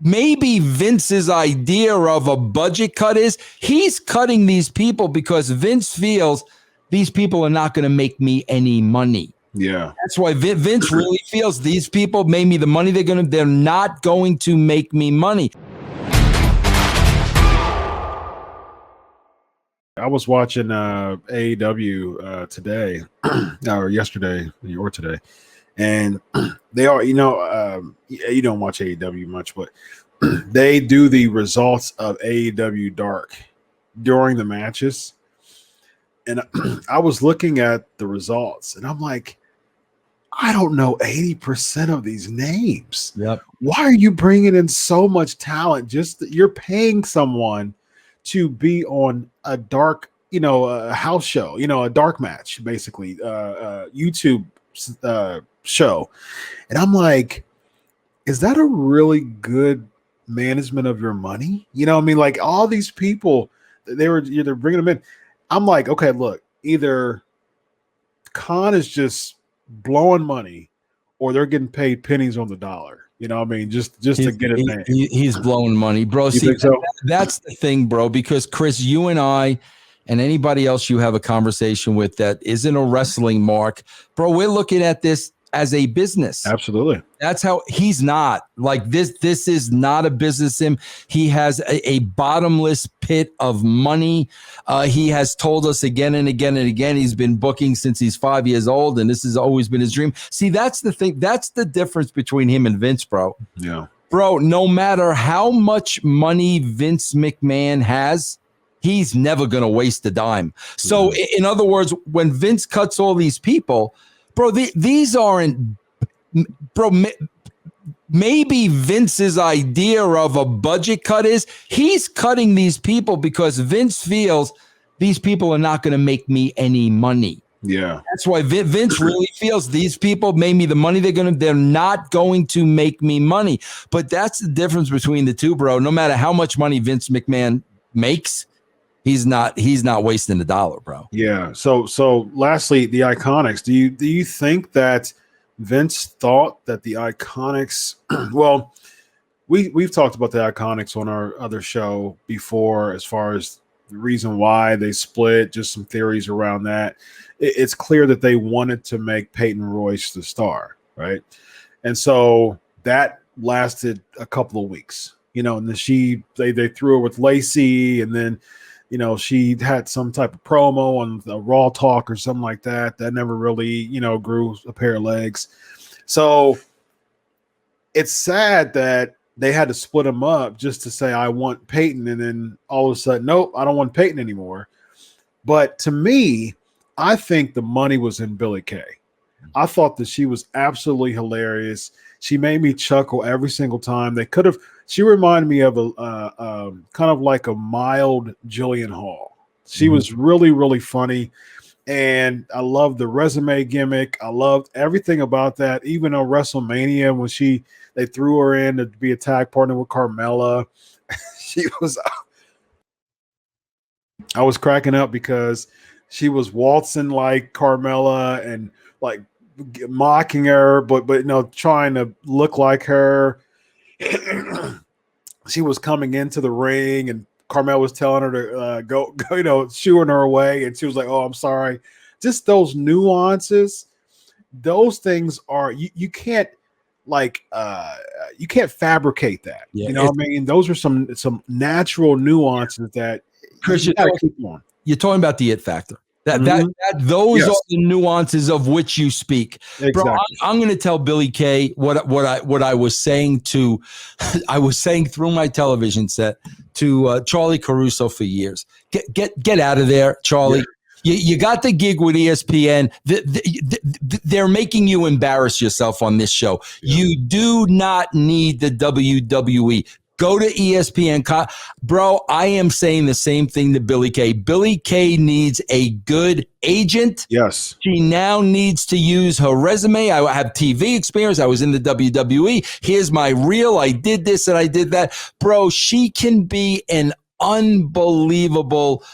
maybe Vince's idea of a budget cut is he's cutting these people because Vince feels these people are not going to make me any money. Yeah, that's why Vince really feels these people made me the money they're not going to make me money. I was watching AEW today or yesterday or today, and they are, you don't watch AEW much, but they do the results of AEW Dark during the matches. And I was looking at the results and I'm like, I don't know 80% of these names. Yep. Why are you bringing in so much talent? You're paying someone to be on a dark, a house show, a dark match, basically, YouTube show. And I'm like, is that a really good management of your money? Like all these people, they're bringing them in. I'm like, okay, look, either Khan is just blowing money or they're getting paid pennies on the dollar. Just to get a name. He's blowing money, bro. You think so? That's the thing, bro, because Chris, you and I and anybody else you have a conversation with that isn't a wrestling mark, bro, we're looking at this as a business. Absolutely. That's how he's not like this. This is not a business. He has a bottomless pit of money. He has told us again and again and again, he's been booking since he's 5 years old. And this has always been his dream. See, that's the thing. That's the difference between him and Vince, bro. Yeah. Bro, no matter how much money Vince McMahon has, he's never going to waste a dime. So in other words, when Vince cuts all these people, bro, these aren't, bro, maybe Vince's idea of a budget cut is he's cutting these people because Vince feels these people are not going to make me any money. Yeah. That's why Vince really feels these people made me the money they're not going to make me money. But that's the difference between the two, bro. No matter how much money Vince McMahon makes, he's not wasting a dollar, bro. Yeah. So lastly, the IIconics. Do you think that Vince thought that the IIconics? Well, we've talked about the IIconics on our other show before, as far as the reason why they split, just some theories around that. It's clear that they wanted to make Peyton Royce the star, right? And so that lasted a couple of weeks, and then they threw her with Lacey, and then she had some type of promo on the Raw Talk or something like that. That never really, grew a pair of legs. So it's sad that they had to split them up just to say, I want Peyton. And then all of a sudden, nope, I don't want Peyton anymore. But to me, I think the money was in Billie Kay. I thought that she was absolutely hilarious. She made me chuckle every single time. She reminded me of a kind of like a mild Jillian Hall. She was really, really funny. And I loved the resume gimmick. I loved everything about that. Even on WrestleMania, when they threw her in to be a tag partner with Carmella, I was cracking up because she was waltzing like Carmella and like mocking her, but trying to look like her. She was coming into the ring and Carmella was telling her to go, shooing her away. And she was like, oh, I'm sorry. Just those nuances, those things are, you can't you can't fabricate that. Yeah, what I mean? Those are some natural nuances that Chris, you gotta keep on. You're talking about the it factor. Those are the nuances of which you speak. Exactly. Bro, I'm going to tell Billie Kay what I was saying I was saying through my television set to Charlie Caruso for years. Get out of there, Charlie. Yeah. You got the gig with ESPN. They're making you embarrass yourself on this show. Yeah. You do not need the WWE. Go to ESPN. Bro, I am saying the same thing to Billie Kay. Billie Kay needs a good agent. Yes. She now needs to use her resume. I have TV experience. I was in the WWE. Here's my reel. I did this and I did that. Bro, she can be an unbelievable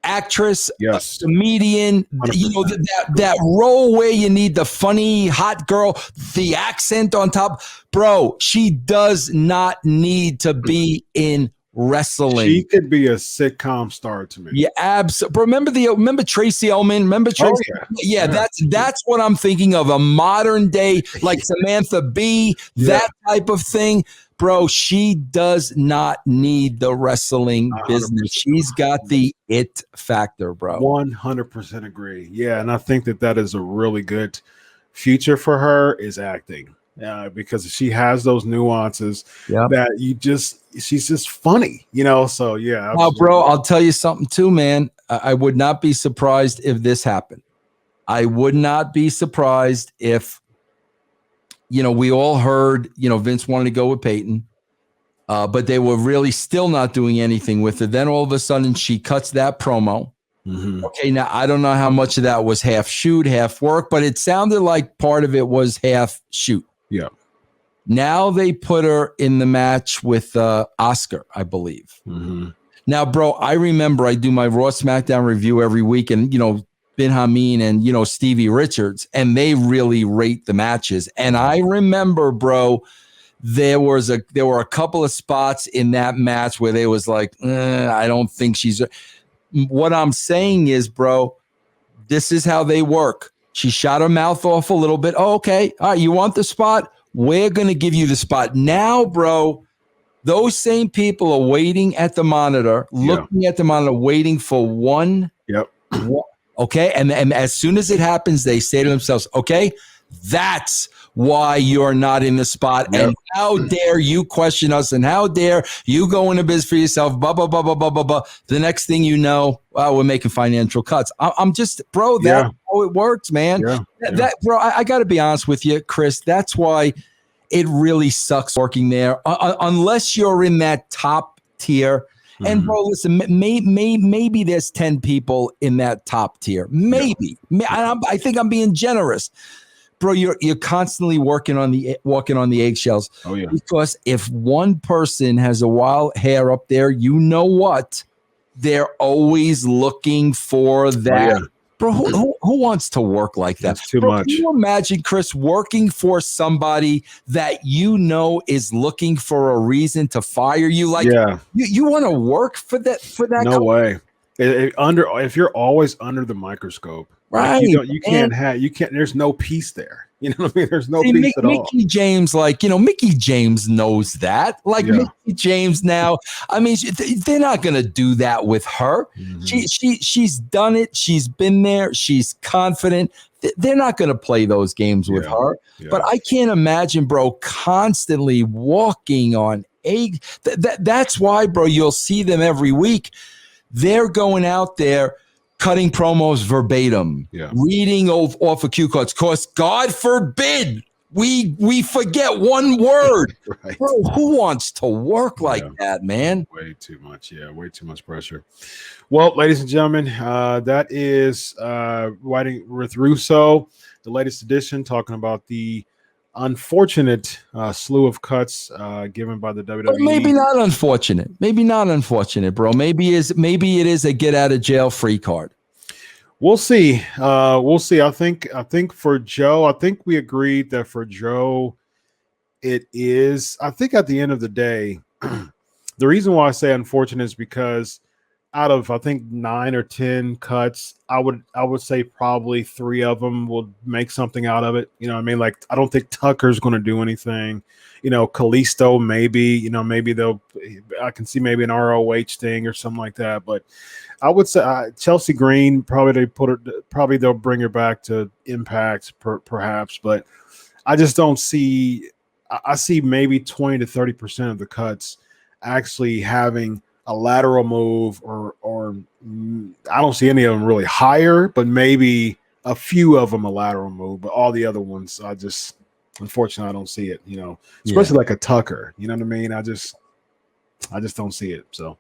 actress, Yes. comedian, 100%. that role where you need the funny hot girl, the accent on top. Bro, she does not need to be in wrestling. She could be a sitcom star to me. Yeah, absolutely. Remember Tracy Ullman? Remember Tracy? Oh, yeah. That's what I'm thinking of. A modern day, like Samantha Bee, that type of thing. Bro, she does not need the wrestling 100%. business. She's got the it factor, bro. 100% agree. Yeah, and I think that is a really good future for her is acting. Because she has those nuances that she's just funny, so yeah. Now, bro, I'll tell you something too, man. I would not be surprised if this happened. I would not be surprised if, we all heard, Vince wanted to go with Peyton, but they were really still not doing anything with it. Then all of a sudden she cuts that promo. Mm-hmm. Okay, now I don't know how much of that was half shoot, half work, but it sounded like part of it was half shoot. Yeah. Now they put her in the match with Oscar, I believe. Mm-hmm. Now, bro, I remember I do my Raw SmackDown review every week, and Ben Hameen and Stevie Richards, and they really rate the matches. And I remember, bro, there were a couple of spots in that match where they was like, I don't think she's. What I'm saying is, bro, this is how they work. She shot her mouth off a little bit. Oh, okay. All right. You want the spot? We're going to give you the spot. Now, bro, those same people are waiting at the monitor, looking at the monitor, waiting for one. Yep. Okay. And as soon as it happens, they say to themselves, okay, that's why you're not in the spot. Yep. And how dare you question us? And how dare you go into business for yourself? Blah, blah, blah, blah, blah, blah, blah. The next thing you know, we're making financial cuts. I'm just, bro, that's how it works, man. That bro, I got to be honest with you, Chris. That's why it really sucks working there. Unless you're in that top tier. Mm-hmm. And bro, listen, maybe there's 10 people in that top tier. Maybe. I think I'm being generous. Bro, you're constantly walking on the eggshells. Oh yeah. Because if one person has a wild hair up there, you know what? They're always looking for that. Oh, yeah. Bro, who wants to work like that? That's too much. Can you imagine, Chris, working for somebody that is looking for a reason to fire you? Like, you want to work for that? No way. If you're always under the microscope, right? Like you can't. There's no peace there. You know what I mean? There's no peace at all. Mickey James, Mickey James knows that. Mickey James now, I mean, they're not going to do that with her. Mm-hmm. She's done it. She's been there. She's confident. They're not going to play those games with her. Yeah. But I can't imagine, bro, constantly walking on egg. That's why, bro, you'll see them every week. They're going out there cutting promos verbatim, reading off of cue cards. Because God forbid we forget one word. Right. Bro, who wants to work like that, man? Way too much. Yeah, way too much pressure. Well, ladies and gentlemen, that is Writing with Russo, the latest edition, talking about the unfortunate slew of cuts given by the WWE. But maybe not unfortunate. Maybe not unfortunate, bro. Maybe it is a get out of jail free card. We'll see. We'll see. I think for Joe, I think we agreed that for Joe, it is. I think at the end of the day, the reason why I say unfortunate is because out of, I think, 9 or 10 cuts, I would say probably 3 of them will make something out of it. You know what I mean? Like, I don't think Tucker's going to do anything. Kalisto, maybe, I can see maybe an ROH thing or something like that. But I would say Chelsea Green, probably they'll bring her back to Impact perhaps. But I just don't see, I see maybe 20 to 30% of the cuts actually having a lateral move or I don't see any of them really higher, but maybe a few of them a lateral move, but all the other ones, unfortunately, I don't see it, especially like a Tucker, you know what I mean? I just don't see it. So,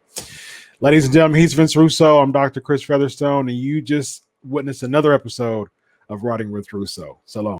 ladies and gentlemen, he's Vince Russo. I'm Dr. Chris Featherstone, and you just witnessed another episode of Writing with Russo. So long.